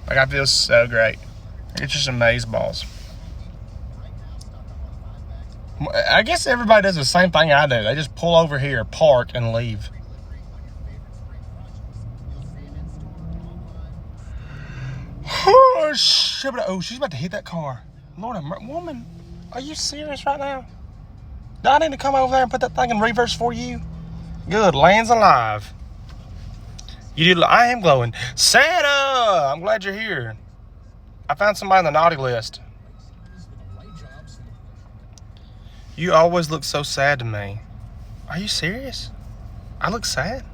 Like, I feel so great. It's just amazeballs. I guess everybody does the same thing I do. They just pull over here, park, and leave. Oh, she's about to hit that car. Lord, woman, are you serious right now? Do I need to come over there and put that thing in reverse for you? Good, lands alive. You do. I am glowing. Santa, I'm glad you're here. I found somebody on the naughty list. You always look so sad to me. Are you serious? I look sad?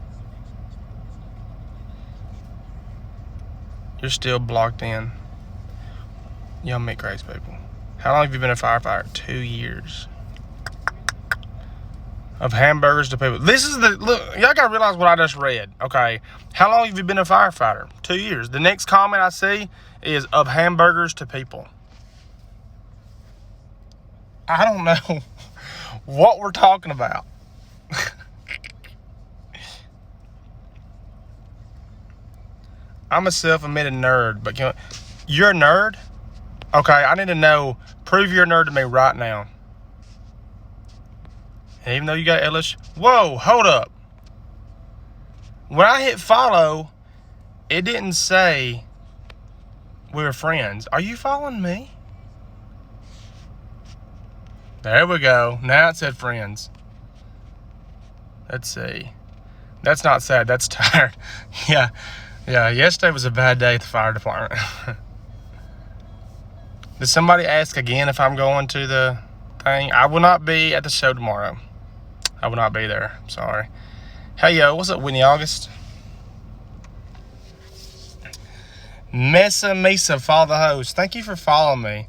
You're still blocked in. Y'all make crazy people. How long have you been a firefighter? 2 years. Of hamburgers to people. This is the, look, y'all gotta realize what I just read, okay? How long have you been a firefighter? 2 years. The next comment I see is of hamburgers to people. I don't know what we're talking about. I'm a self-admitted nerd, but you're a nerd? Okay, I need to know, prove you're a nerd to me right now. And even though you got LSU, whoa, hold up. When I hit follow, it didn't say we were friends. Are you following me? There we go. Now it said friends. Let's see. That's not sad. That's tired. Yeah. Yesterday was a bad day at the fire department. Did somebody ask again if I'm going to the thing? I will not be at the show tomorrow. I will not be there. I'm sorry. Hey, yo. What's up, Whitney August? Mesa, follow the host. Thank you for following me.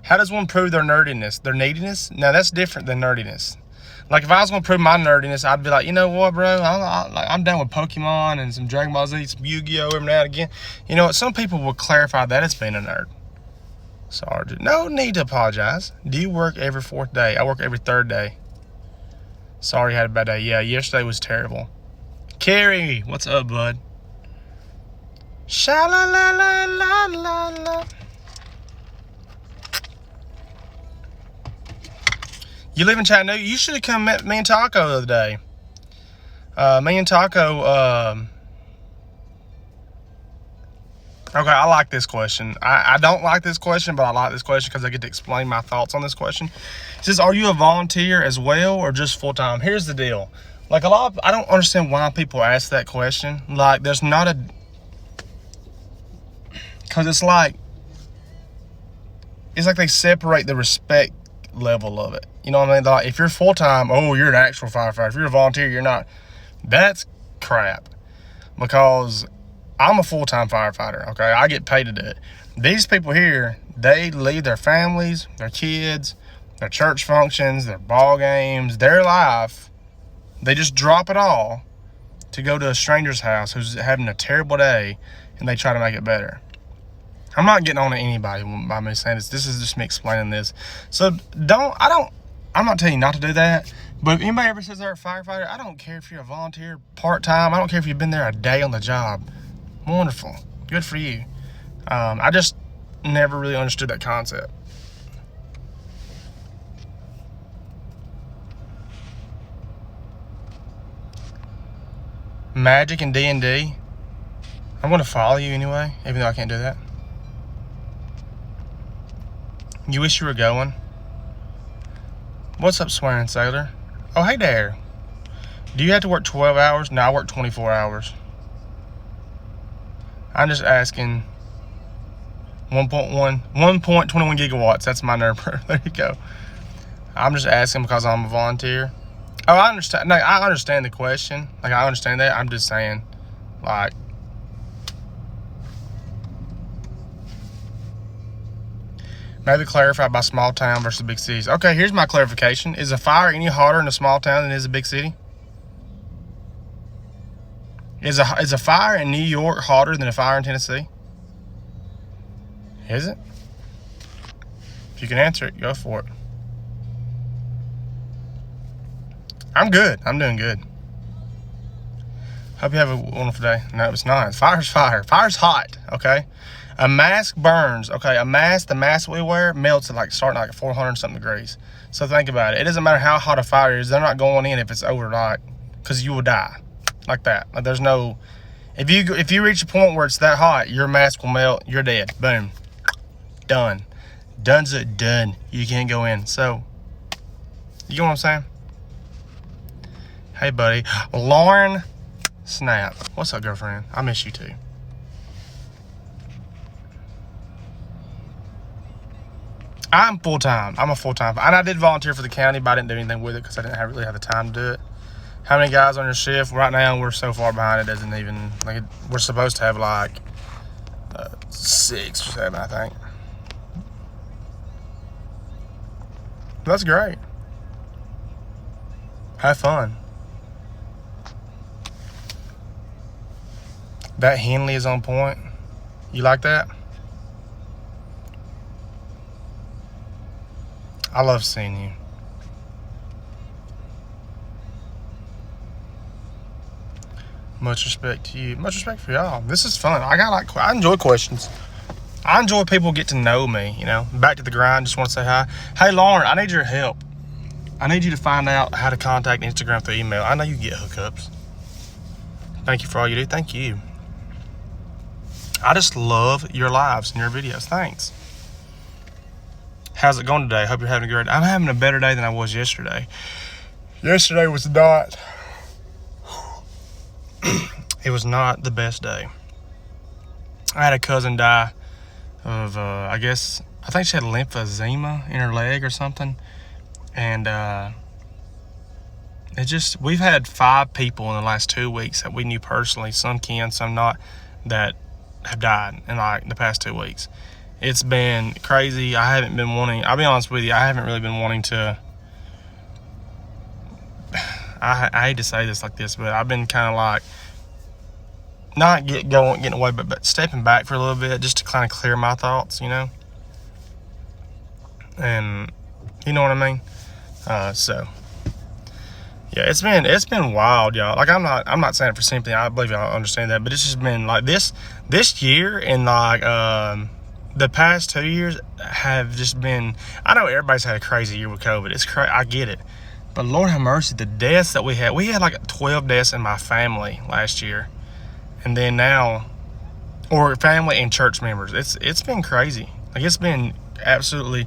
How does one prove their nerdiness? Their neediness? No, that's different than nerdiness. Like, if I was going to prove my nerdiness, I'd be like, you know what, bro? I'm done with Pokemon and some Dragon Ball Z, some Yu-Gi-Oh! Every now and again. You know what? Some people will clarify that as being a nerd. Sorry, dude. No need to apologize. Do you work every 4th day? I work every 3rd day. Sorry you had a bad day. Yeah, yesterday was terrible. Carrie, what's up, bud? Sha-la-la-la-la-la-la. You live in Chattanooga? You should have come met me and Taco the other day. Me and Taco, okay, I like this question. I don't like this question, but I like this question because I get to explain my thoughts on this question. It says, are you a volunteer as well or just full-time? Here's the deal. Like, I don't understand why people ask that question. Like, there's not a... Because it's like they separate the respect level of it. You know what I mean? Like, if you're full-time, oh, you're an actual firefighter. If you're a volunteer, you're not. That's crap. Because I'm a full-time firefighter, okay? I get paid to do it. These people here, they leave their families, their kids, their church functions, their ball games, their life. They just drop it all to go to a stranger's house who's having a terrible day, and they try to make it better. I'm not getting on to anybody by me saying this. This is just me explaining this. So I'm not telling you not to do that. But if anybody ever says they're a firefighter, I don't care if you're a volunteer, part-time. I don't care if you've been there a day on the job. Wonderful. Good for you. I just never really understood that concept. Magic and D&D. I'm going to follow you anyway, even though I can't do that. You wish you were going? What's up, Swearing Sailor? Oh, hey there. Do you have to work 12 hours? No, I work 24 hours. I'm just asking. 1.21 gigawatts. That's my number. There you go. I'm just asking because I'm a volunteer. Oh, I understand. No, I understand the question. Like, I understand that. I'm just saying, like, maybe clarify by small town versus big cities. Okay, here's my clarification. Is a fire any hotter in a small town than it is a big city? Is a fire in New York hotter than a fire in Tennessee? Is it? If you can answer it, go for it. I'm good. I'm doing good. Hope you have a wonderful day. No, it's not. Fire's fire. Fire's hot, okay? A mask burns, okay? The mask we wear melts at starting at 400 something degrees. So think about it. It doesn't matter how hot a fire is. They're not going in if it's over because you will die like that. Like there's no, if you reach a point where it's that hot, your mask will melt. You're dead. Boom. Done. Done's it. Done. You can't go in. So, you know what I'm saying? Hey, buddy. Lauren Snap. What's up, girlfriend? I miss you too. I'm full-time. I'm a full-time. And I did volunteer for the county, but I didn't do anything with it because I didn't really have the time to do it. How many guys on your shift? Right now, we're so far behind, it doesn't even, we're supposed to have 6 or 7, I think. That's great. Have fun. That Henley is on point. You like that? I love seeing you. Much respect to you. Much respect for y'all. This is fun. I enjoy questions. I enjoy people get to know me, Back to the grind. Just want to say hi. Hey, Lauren, I need your help. I need you to find out how to contact Instagram through email. I know you get hookups. Thank you for all you do. Thank you. I just love your lives and your videos. Thanks. How's it going today? Hope you're having a great day. I'm having a better day than I was yesterday. Yesterday was not... It was not the best day. I had a cousin die of, I think she had lymphedema in her leg or something. And we've had 5 people in the last 2 weeks that we knew personally, some kin, some not, that have died in the past 2 weeks. It's been crazy. I'll be honest with you, I haven't really been wanting to, I hate to say this like this, but I've been kind of not getting away, but stepping back for a little bit just to kind of clear my thoughts, and you know what I mean? So yeah, it's been wild, y'all. I'm not saying it for sympathy. I believe y'all understand that, but it's just been this year and the past 2 years have just been. I know everybody's had a crazy year with COVID. It's crazy. I get it, but Lord have mercy, the deaths that we had 12 deaths in my family last year, and then now, or family and church members. It's been crazy. It's been absolutely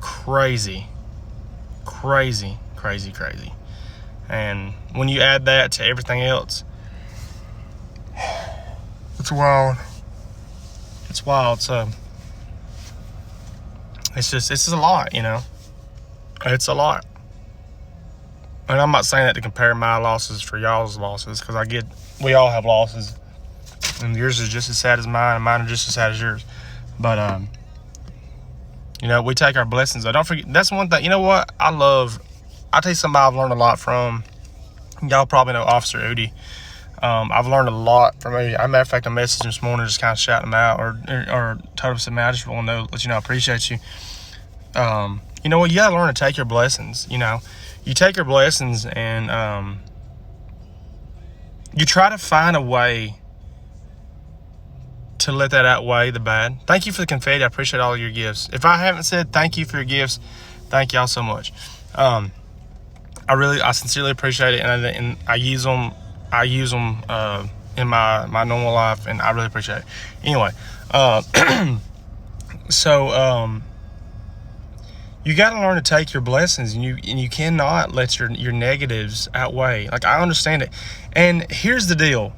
crazy. And when you add that to everything else, it's wild. So it's just a lot, It's a lot. And I'm not saying that to compare my losses for y'all's losses, because we all have losses. And yours is just as sad as mine, and mine are just as sad as yours. But, we take our blessings. Don't forget, that's one thing. You know what? I'll tell you somebody I've learned a lot from. Y'all probably know Officer Udi. I've learned a lot from him. As a matter of fact, I messaged him this morning, just kind of shouting him out, or told him, man, I just want to let you know I appreciate you. You know what? You got to learn to take your blessings. You take your blessings and you try to find a way to let that outweigh the bad. Thank you for the confetti. I appreciate all of your gifts. If I haven't said thank you for your gifts, thank y'all so much. I sincerely appreciate it, and I use them. In my normal life, and I really appreciate it. Anyway, so you got to learn to take your blessings, and you cannot let your negatives outweigh. I understand it, and here's the deal: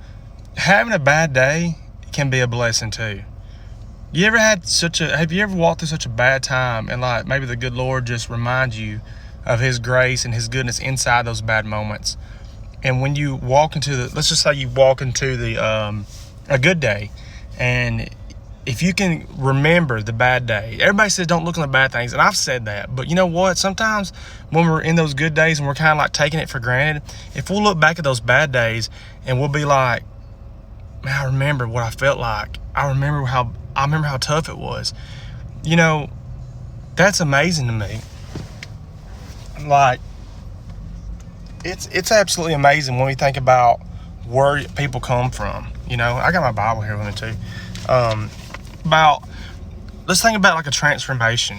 having a bad day can be a blessing too. Have you ever walked through such a bad time, and maybe the good Lord just reminds you of His grace and His goodness inside those bad moments? And when you walk into let's just say you walk into a good day, and if you can remember the bad day, everybody says don't look on the bad things, and I've said that, but you know what? Sometimes when we're in those good days and we're kind of taking it for granted, if we'll look back at those bad days and we'll be like, man, I remember what I felt like. I remember how tough it was. That's amazing to me. It's absolutely amazing when we think about where people come from. You know, I got my Bible here with me too. Let's think about like a transformation.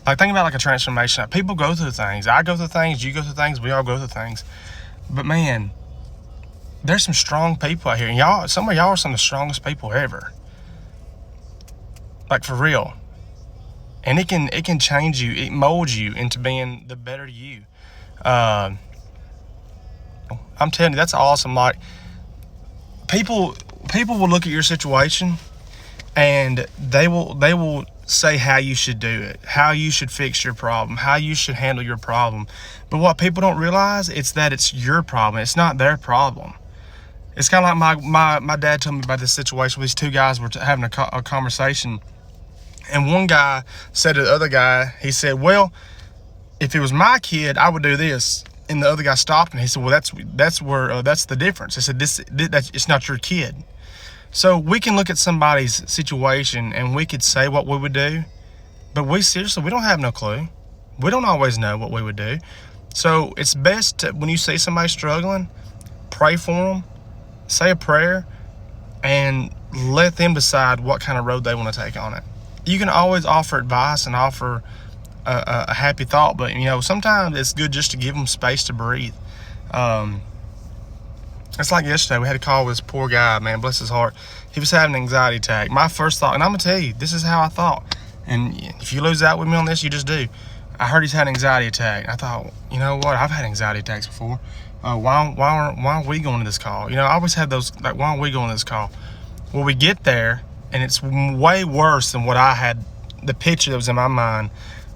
Like, think about like a transformation. Like, people go through things. I go through things. You go through things. We all go through things. But man, there's some strong people out here. And some of y'all are some of the strongest people ever. Like, for real. And it can change you. It molds you into being the better you. I'm telling you, that's awesome. Like, people will look at your situation and they will say how you should do it, how you should fix your problem, how you should handle your problem. But what people don't realize, it's that it's your problem. It's not their problem. It's kind of like my dad told me about this situation where these two guys were having a conversation. And one guy said to the other guy, he said, well, if it was my kid, I would do this. And the other guy stopped and he said, well, that's the difference. He said, it's not your kid. So we can look at somebody's situation and we could say what we would do, but we don't have no clue. We don't always know what we would do. So it's best to, when you see somebody struggling, pray for them, say a prayer, and let them decide what kind of road they want to take on it. You can always offer advice and offer a happy thought, but you know, sometimes it's good just to give them space to breathe. It's like yesterday, we had a call with this poor guy, man, bless his heart. He was having an anxiety attack. My first thought, and I'm gonna tell you, this is how I thought. And if you lose out with me on this, you just do. I heard he's had an anxiety attack. I thought, you know what? I've had anxiety attacks before. Why aren't we going to this call? You know, I always had those, like, why aren't we going to this call? Well, we get there, and it's way worse than what I had, the picture that was in my mind.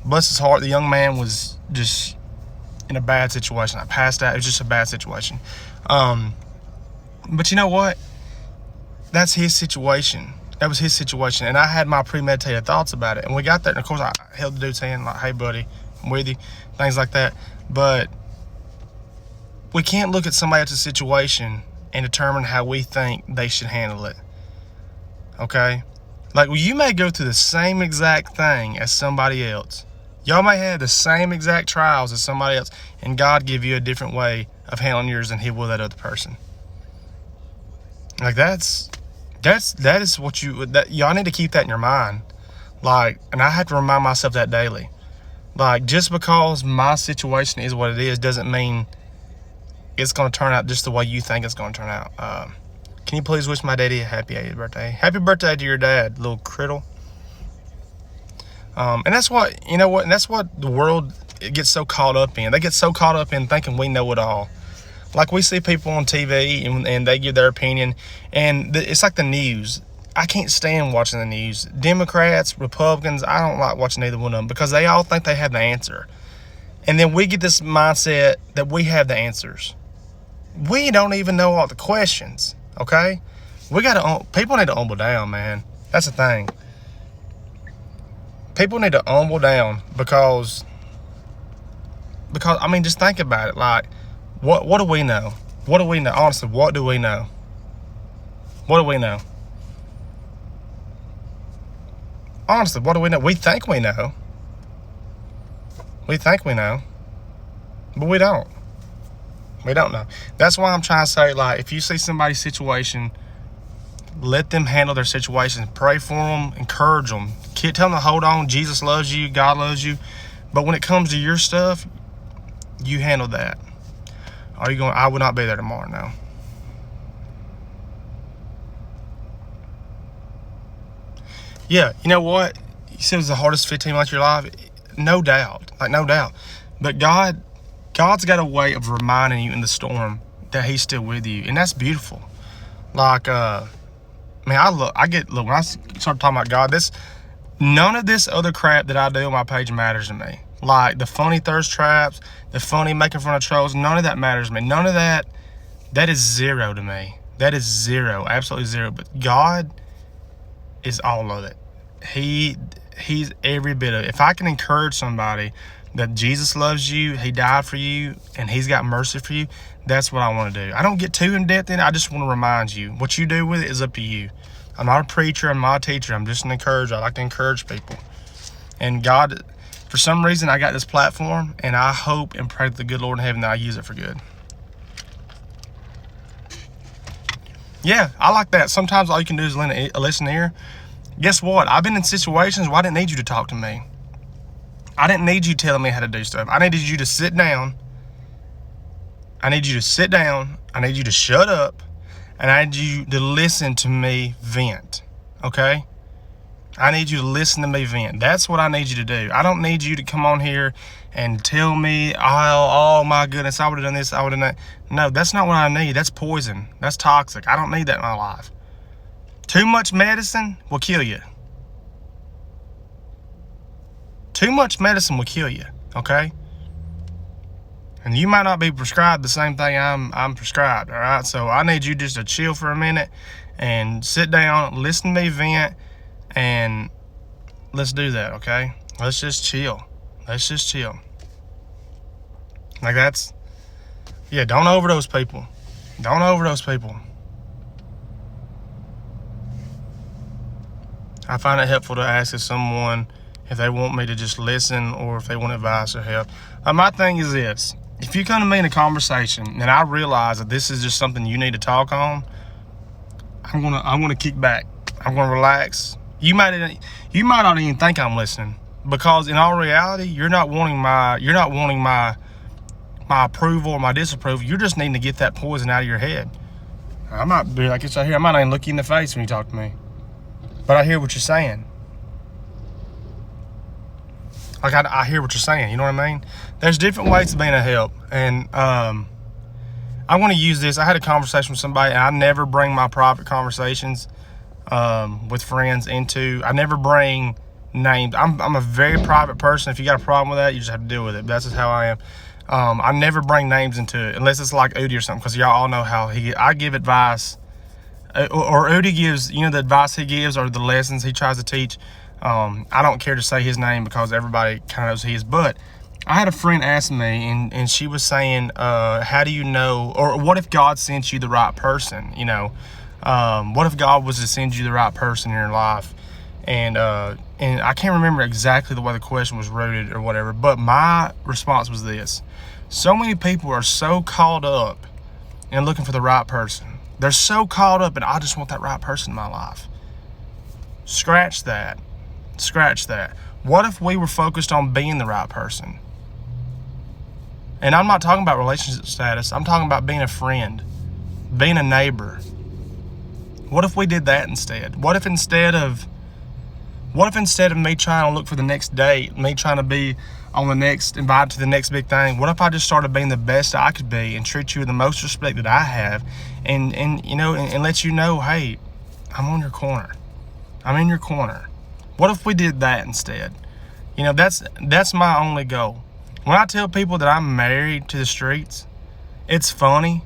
Bless his heart, the young man was just in a bad situation. I passed out. It was just a bad situation. But you know what? That's his situation. That was his situation. And I had my premeditated thoughts about it. And we got there. And, of course, I held the dude's hand like, hey, buddy, I'm with you. Things like that. But we can't look at somebody else's situation and determine how we think they should handle it. Okay? Like, well, you may go through the same exact thing as somebody else. Y'all may have the same exact trials as somebody else. And God give you a different way of handling yours than he will that other person. Like, that is what y'all need to keep that in your mind. Like, and I have to remind myself that daily. Like, just because my situation is what it is doesn't mean it's going to turn out just the way you think it's going to turn out. Can you please wish my daddy a happy 80th birthday? Happy birthday to your dad, little criddle. And that's what, you know what, and that's what the world gets so caught up in. They get so caught up in thinking we know it all. Like, we see people on TV and they give their opinion, and it's like the news. I can't stand watching the news. Democrats, Republicans, I don't like watching either one of them because they all think they have the answer. And then we get this mindset that we have the answers. We don't even know all the questions, okay? People need to humble down, man. That's the thing. People need to humble down because I mean, just think about it. Like, what do we know? What do we know? Honestly, what do we know? What do we know? Honestly, what do we know? We think we know. We think we know. But we don't. We don't know. That's why I'm trying to say, like, if you see somebody's situation, let them handle their situation. Pray for them. Encourage them. Tell them to hold on. Jesus loves you. God loves you. But when it comes to your stuff, you handle that. Are you going? I will not be there tomorrow. No. Yeah, you know what? You said it was the hardest 15 months of your life. No doubt, like no doubt. But God's got a way of reminding you in the storm that He's still with you, and that's beautiful. Like, man, when I start talking about God, none of this other crap that I do on my page matters to me. Like the funny thirst traps, the funny making fun of trolls, none of that matters to me. None of that is zero to me. That is zero, absolutely zero. But God is all of it. He's every bit of it. If I can encourage somebody that Jesus loves you, He died for you, and He's got mercy for you, that's what I want to do. I don't get too in depth in it. I just want to remind you. What you do with it is up to you. I'm not a preacher. I'm not a teacher. I'm just an encourager. I like to encourage people. And God, for some reason, I got this platform, and I hope and pray to the good Lord in heaven that I use it for good. Yeah, I like that. Sometimes all you can do is lend a listening ear. Guess what? I've been in situations where I didn't need you to talk to me. I didn't need you telling me how to do stuff. I needed you to sit down. I need you to sit down. I need you to shut up. And I need you to listen to me vent. Okay? I need you to listen to me vent. That's what I need you to do. I don't need you to come on here and tell me, oh my goodness, I would have done this, I would have done that. No, that's not what I need. That's poison. That's toxic. I don't need that in my life. Too much medicine will kill you. Too much medicine will kill you, okay? And you might not be prescribed the same thing I'm prescribed, all right? So I need you just to chill for a minute and sit down, listen to me vent, and let's do that, okay? Let's just chill. Let's just chill. Like that's, yeah, don't overdose people. Don't overdose people. I find it helpful to ask if someone, if they want me to just listen or if they want advice or help. My thing is this. If you come to me in a conversation and I realize that this is just something you need to talk on, I'm gonna kick back. I'm gonna relax. You might not even think I'm listening, because in all reality, you're not wanting my approval or my disapproval. You're just needing to get that poison out of your head. I might be like it's right here. I might not even look you in the face when you talk to me, but I hear what you're saying. Like I hear what you're saying. You know what I mean? There's different ways of being a help, and I want to use this. I had a conversation with somebody, and I never bring my private conversations with friends into. I never bring names. I'm a very private person. If you got a problem with that, you just have to deal with it. That's just how I am. I never bring names into it unless it's like Udi or something, because y'all all know how I give advice, or Udi gives, the advice he gives or the lessons he tries to teach. I don't care to say his name because everybody kind of knows who he is. But I had a friend ask me, and she was saying, how do you know, or what if God sent you the right person? What if God was to send you the right person in your life? And I can't remember exactly the way the question was worded or whatever, but my response was this. So many people are so caught up in looking for the right person. They're so caught up in, I just want that right person in my life. Scratch that. Scratch that. What if we were focused on being the right person? And I'm not talking about relationship status. I'm talking about being a friend, being a neighbor. What if we did that instead? What if instead of me trying to look for the next date, me trying to be on the next, invited to the next big thing, what if I just started being the best I could be and treat you with the most respect that I have, and let you know, hey, I'm on your corner. I'm in your corner. What if we did that instead? That's my only goal. When I tell people that I'm married to the streets, it's funny,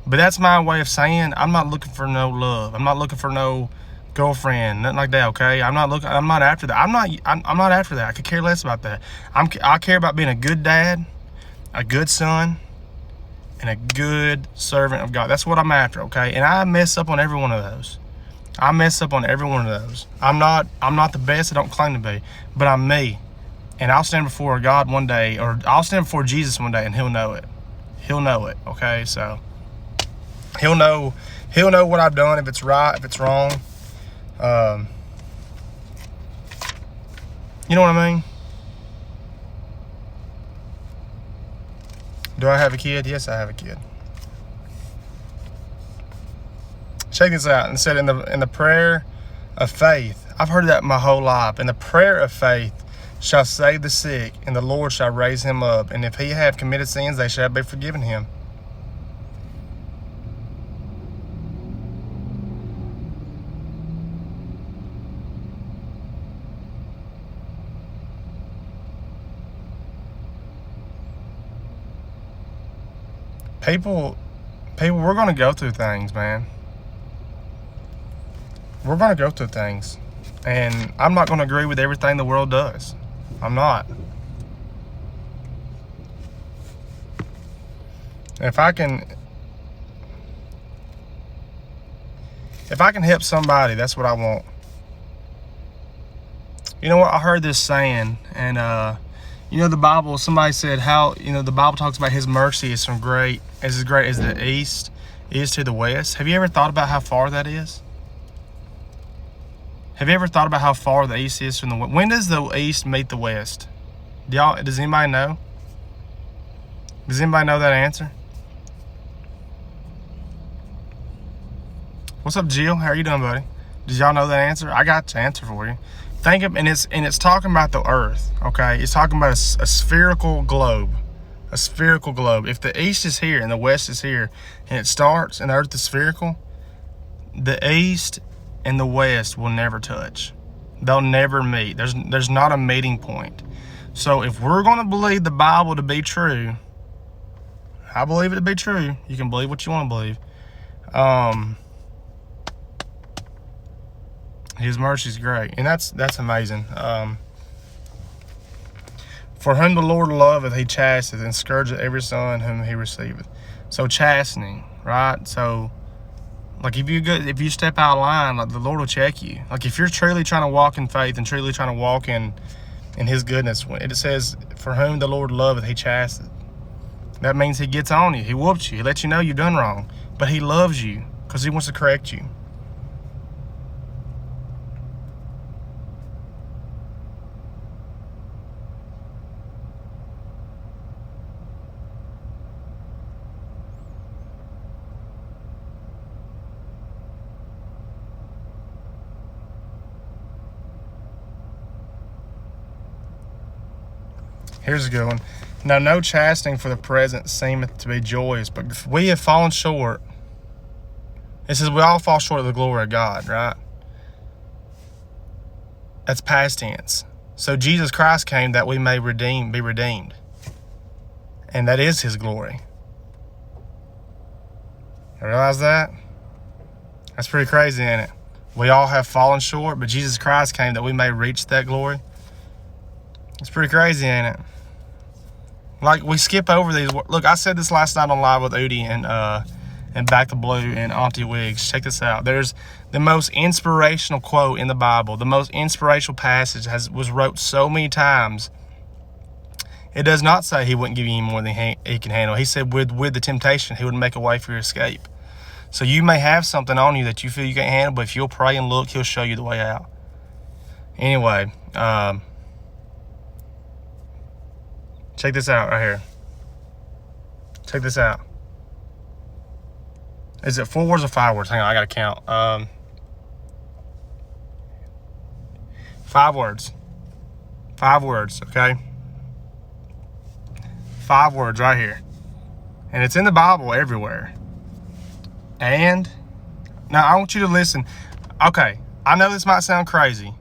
but that's my way of saying I'm not looking for no love. I'm not looking for no girlfriend, nothing like that. Okay, I'm not after that. I'm not after that. I could care less about that. I care about being a good dad, a good son, and a good servant of God. That's what I'm after. Okay, and I mess up on every one of those. I'm not the best. I don't claim to be, but I'm me, and I'll stand before God one day, or I'll stand before Jesus one day, and He'll know it. He'll know it. Okay, so He'll know what I've done, if it's right, if it's wrong. You know what I mean? Do I have a kid? Yes, I have a kid. Check this out. And said in the prayer of faith, I've heard that my whole life. In the prayer of faith shall save the sick, and the Lord shall raise him up. And if he have committed sins, they shall be forgiven him. People, we're going to go through things, man. We're going to go through things. And I'm not going to agree with everything the world does. I'm not. If I can help somebody, that's what I want. You know what? I heard this saying, and the Bible, somebody said how, the Bible talks about his mercy is as great as the east, is to the west. Have you ever thought about how far that is? Have you ever thought about how far the east is from the west? When does the east meet the west? Does anybody know? Does anybody know that answer? What's up, Jill? How are you doing, buddy? Did y'all know that answer? I got the answer for you. Think of, and it's talking about the earth, okay? It's talking about a spherical globe. A spherical globe. If the east is here and the west is here, and it starts and the earth is spherical, the east and the west will never touch. They'll never meet. There's not a meeting point. So if we're going to believe the Bible to be true, I believe it to be true. You can believe what you want to believe. His mercy is great, and that's amazing. For whom the Lord loveth, he chastiseth, and scourgeth every son whom he receiveth. So chastening, right? So, like if you step out of line, like the Lord will check you. Like if you're truly trying to walk in faith and truly trying to walk in his goodness, it says, for whom the Lord loveth, he chastiseth. That means he gets on you. He whoops you. He lets you know you've done wrong. But he loves you because he wants to correct you. Here's a good one. Now, no chastening for the present seemeth to be joyous, but if we have fallen short. It says we all fall short of the glory of God, right? That's past tense. So Jesus Christ came that we may be redeemed. And that is his glory. You realize that? That's pretty crazy, isn't it? We all have fallen short, but Jesus Christ came that we may reach that glory. It's pretty crazy, ain't it? Like, we skip over these. Look, I said this last night on Live with Udi and Back to Blue and Auntie Wiggs. Check this out. There's the most inspirational quote in the Bible. The most inspirational passage was wrote so many times. It does not say he wouldn't give you any more than he can handle. He said with the temptation, he would make a way for your escape. So you may have something on you that you feel you can't handle, but if you'll pray and look, he'll show you the way out. Anyway, check this out right here. Check this out. Is it 4 words or 5 words? Hang on, I gotta count. 5 words. 5 words, okay? 5 words right here. And it's in the Bible everywhere. And, now I want you to listen. Okay, I know this might sound crazy.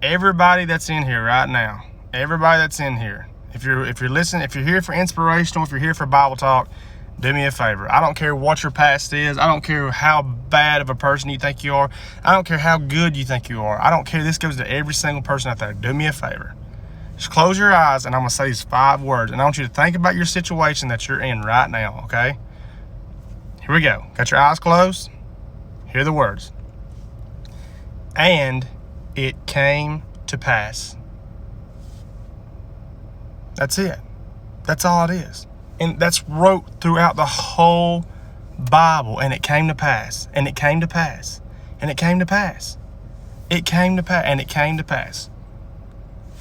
Everybody that's in here right now, everybody that's in here, if you're listening, if you're here for inspirational, if you're here for Bible talk, do me a favor. I don't care what your past is. I don't care how bad of a person you think you are. I don't care how good you think you are. I don't care. This goes to every single person out there. Do me a favor. Just close your eyes, and I'm going to say these 5 words. And I want you to think about your situation that you're in right now, okay? Here we go. Got your eyes closed? Hear the words. And it came to pass. That's it. That's all it is. And that's wrote throughout the whole Bible. And it came to pass. And it came to pass. And it came to pass. It came to pass. And it came to pass.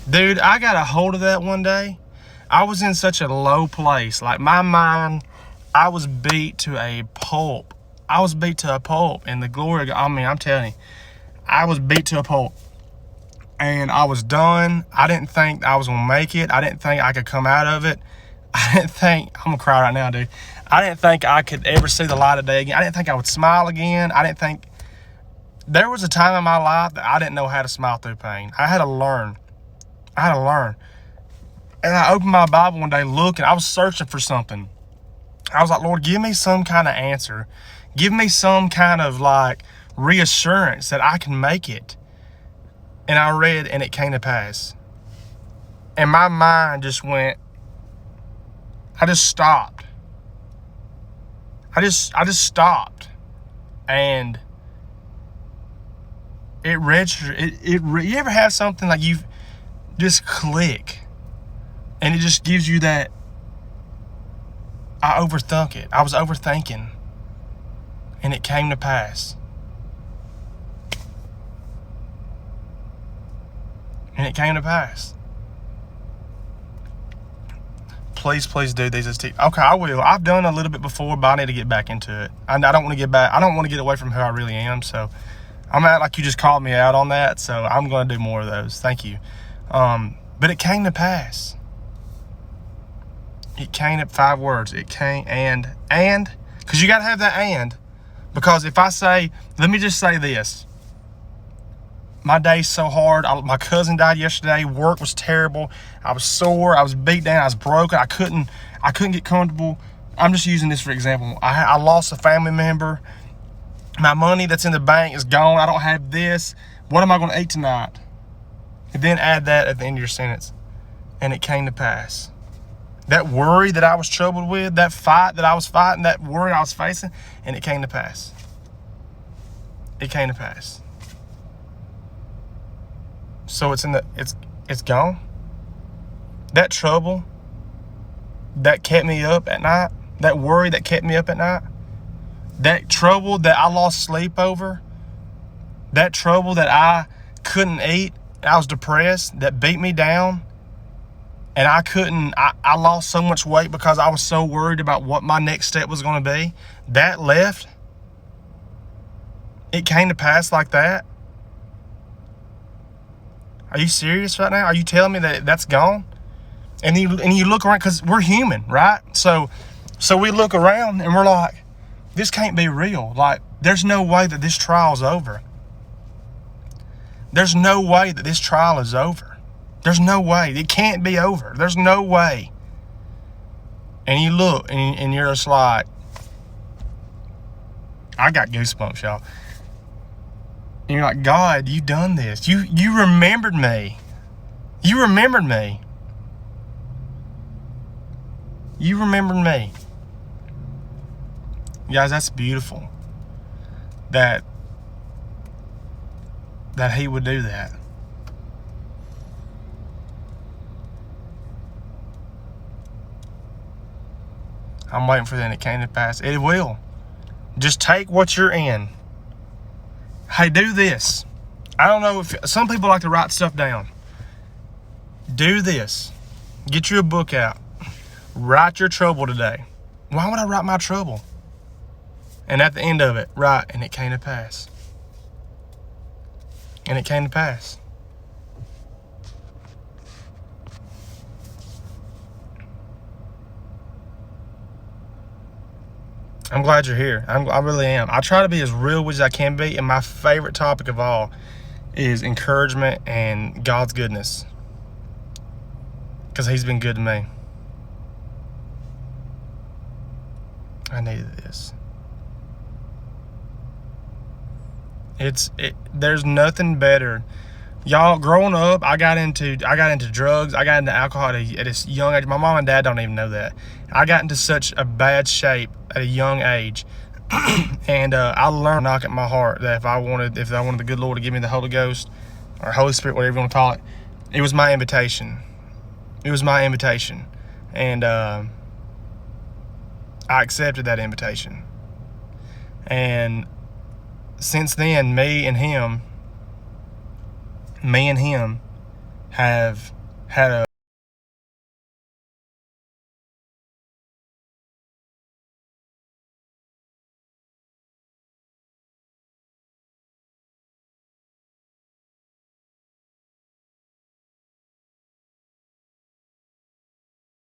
Dude, I got a hold of that one day. I was in such a low place. Like, my mind, I was beat to a pulp. I was beat to a pulp. And the glory of God, I mean, I'm telling you, I was beat to a pulp. And I was done. I didn't think I was going to make it. I didn't think I could come out of it. I didn't think, I'm going to cry right now, dude. I didn't think I could ever see the light of day again. I didn't think I would smile again. I didn't think, there was a time in my life that I didn't know how to smile through pain. I had to learn. And I opened my Bible one day looking, I was searching for something. I was like, Lord, give me some kind of answer. Give me some kind of like reassurance that I can make it. And I read, and it came to pass. And my mind just went, I just stopped. I just stopped. And it registered. You ever have something like you just click, and it just gives you that, I overthunk it. I was overthinking. And it came to pass. And it came to pass. Please do these as Okay, I will. I've done a little bit before, but I need to get back into it. I don't want to get back. I don't want to get away from who I really am. So I'm at like you just called me out on that. So I'm going to do more of those. Thank you. But it came to pass. It came at 5 words. It came and because you got to have that and. Because if I say, let me just say this. My day's so hard. My cousin died yesterday. Work was terrible. I was sore. I was beat down. I was broken. I couldn't get comfortable. I'm just using this for example. I lost a family member. My money that's in the bank is gone. I don't have this. What am I going to eat tonight? And then add that at the end of your sentence. And it came to pass. That worry that I was troubled with, that fight that I was fighting, that worry I was facing, and it came to pass. It came to pass. So it's gone. That trouble that kept me up at night, that worry that kept me up at night, that trouble that I lost sleep over, that trouble that I couldn't eat, I was depressed, that beat me down, and I lost so much weight because I was so worried about what my next step was going to be. That left. It came to pass like that. Are you serious right now? Are you telling me that that's gone? And you look around, because we're human, right? So we look around and we're like, this can't be real. Like, there's no way that this trial's over. There's no way that this trial is over. There's no way. It can't be over. There's no way. And you look and you're just like, I got goosebumps, y'all. And you're like, God, you done this. You remembered me. You remembered me. You remembered me. Guys, that's beautiful. That he would do that. I'm waiting for that. It came to pass. It will. Just take what you're in. Hey, do this. I don't know if some people like to write stuff down. Do this. Get you a book out. Write your trouble today. Why would I write my trouble? And at the end of it, write, and it came to pass. And it came to pass. I'm glad you're here. I really am. I try to be as real as I can be, and my favorite topic of all is encouragement and God's goodness, because He's been good to me. I needed this. There's nothing better. Y'all, growing up, I got into drugs. I got into alcohol at a young age. My mom and dad don't even know that. I got into such a bad shape at a young age. And I learned to knock at my heart that if I wanted the good Lord to give me the Holy Ghost or Holy Spirit, whatever you want to call it, it was my invitation. It was my invitation. And I accepted that invitation. And since then, me and him have had a